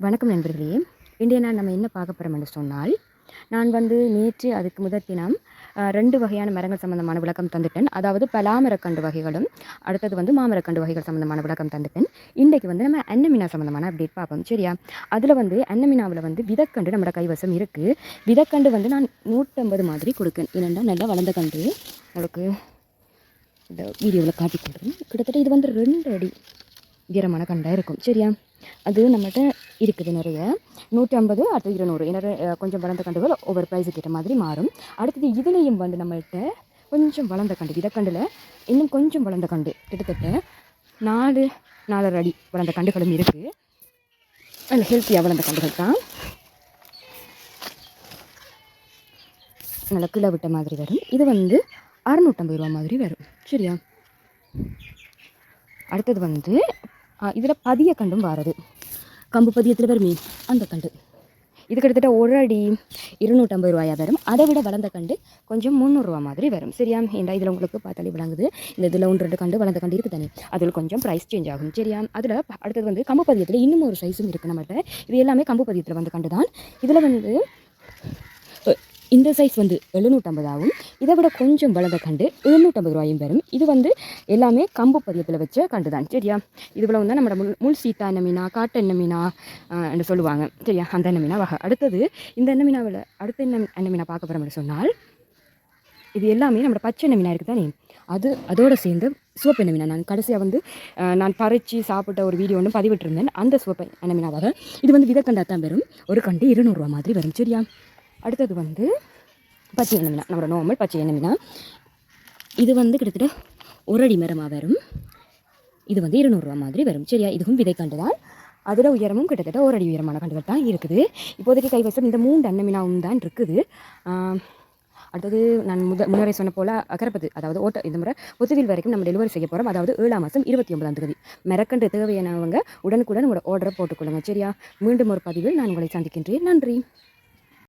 வணக்கம் நண்பர்களே. இன்றைய நாள் நம்ம என்ன பார்க்க போகிறோம் என்று சொன்னால், நான் நேற்று அதுக்கு முதல் தினம் 2 வகையான மரங்கள் சம்பந்தமான விளக்கம் தந்துட்டேன். அதாவது பலாமரக்கண்டு வகைகளும், அடுத்தது மாமரக்கண்டு வகைகள் சம்பந்தமான விளக்கம் தந்துட்டேன். இன்றைக்கு நம்ம அன்னமினா சம்பந்தமான அப்டேட் பார்ப்போம். சரியா? அதில் அன்னமினாவில் விதக்கண்டு நம்மளோட கைவசம் இருக்குது. விதக்கண்டு நான் 150 மாதிரி கொடுக்கேன். ஏனென்னா நல்லா வளர்ந்த கண்டு உங்களுக்கு இந்த வீடியோவில் காட்டி கொடுக்குறேன். கிட்டத்தட்ட இது 2 அடி உயரமான கண்டாக இருக்கும். சரியா? அது நம்மகிட்ட இருக்குது நிறைய 150, அடுத்து 200. ஏன்னா கொஞ்சம் வளர்ந்த கண்டுகள் ஒவ்வொரு ப்ரைஸுக்கு ஏற்ற மாதிரி மாறும். அடுத்தது இதுலேயும் நம்மள்கிட்ட கொஞ்சம் வளர்ந்த கண்டு, விதக்கண்டில் இன்னும் கொஞ்சம் வளர்ந்த கண்டு, கிட்டத்தட்ட 4-4.5 அடி வளர்ந்த கண்டுகளும் இருக்குது. நல்ல ஹெல்த்தியாக வளர்ந்த கண்டுகள் தான். நல்ல கிலோ விட்ட மாதிரி வரும். இது 650 ரூபா மாதிரி வரும். சரியா? அடுத்தது இதில் பதிய கண்டும் வாரது, கம்பு பதியத்தில் வருமே அந்த கண்டு. இது கிட்டத்தட்ட 1 அடி 250 ரூபாயா வரும். அதை விட வளர்ந்த கண்டு கொஞ்சம் 300 ரூபா மாதிரி வரும். சரியா? ஏண்டா இதில் உங்களுக்கு பார்த்தாலே விளங்குது. இந்த இதில் 1-2 கண்டு வளர்ந்த கண்டு இருக்குது தானே, அதில் கொஞ்சம் ப்ரைஸ் சேஞ்ச் ஆகும். சரியா? அதில் அடுத்தது கம்பு பதியத்தில் இன்னும் ஒரு சைஸும் இருக்குது நம்மகிட்ட. இது எல்லாமே கம்பு பதியத்தில் கண்டு தான். இதில் இந்த சைஸ் 750 ஆகும். இதை விட கொஞ்சம் வளர்ந்த கண்டு 750 ரூபாயும் வரும். இது எல்லாமே கம்பு பதியத்தில் வச்ச கண்டு தான். சரியா? இதுபோல் நம்மளோட முள் சீத்தா எண்ணெய் மீனா, காட்டு எண்ணெய் மீனா என்று சொல்லுவாங்க. சரியா? அந்த எண்ணெய் மீனா வகை. அடுத்தது இந்த எண்ணெய் மீனாவில் அடுத்த எண்ணெய் மீனா பார்க்க போகிறோம் சொன்னால், இது எல்லாமே நம்மளோட பச்சை எண்ணெய் மீனா இருக்குது தானே, அதோடு சேர்ந்து சிவப்பு எண்ணெய் மீனா. நான் கடைசியாக நான் பறித்து சாப்பிட்ட ஒரு வீடியோ ஒன்று பதிவிட்டிருந்தேன். அந்த சிவப்பு எண்ணெய் மீனா வகை. இது விதக்கண்டாக தான் வரும். ஒரு கண்டு 200 ரூபா மாதிரி வரும். சரியா? அடுத்தது பச்சை எண்ணெய் மீனா, நம்மளோட நார்மல் பச்சை எண்ணெய் மீனா. இது கிட்டத்தட்ட 1 அடி மரமாக வரும். இது 200 ரூபா மாதிரி வரும். சரியா? இதுவும் விதைக்கண்டு தான். அதில் உயரமும் கிட்டத்தட்ட 1 அடி உயரமான கண்டுகள் தான் இருக்குது. இப்போதைக்கு கைவசம் இந்த 3 அன்னமினாவும் மீனாவும் தான் இருக்குது. அடுத்தது நான் முன்னரே சொன்ன போல் அக்கரப்பத்து, அதாவது இந்த முறை ஒத்துவில் வரைக்கும் நம்ம டெலிவரி செய்ய போகிறோம். அதாவது 7ஆம் மாதம் 29ஆம் தேதி. மரக்கன்று தேவையானவங்க உடனுக்குடன் உங்களோட ஆர்டரை போட்டுக்கொள்ளுங்க. சரியா? மீண்டும் ஒரு பதிவில் நான் உங்களை சந்திக்கின்றேன். நன்றி.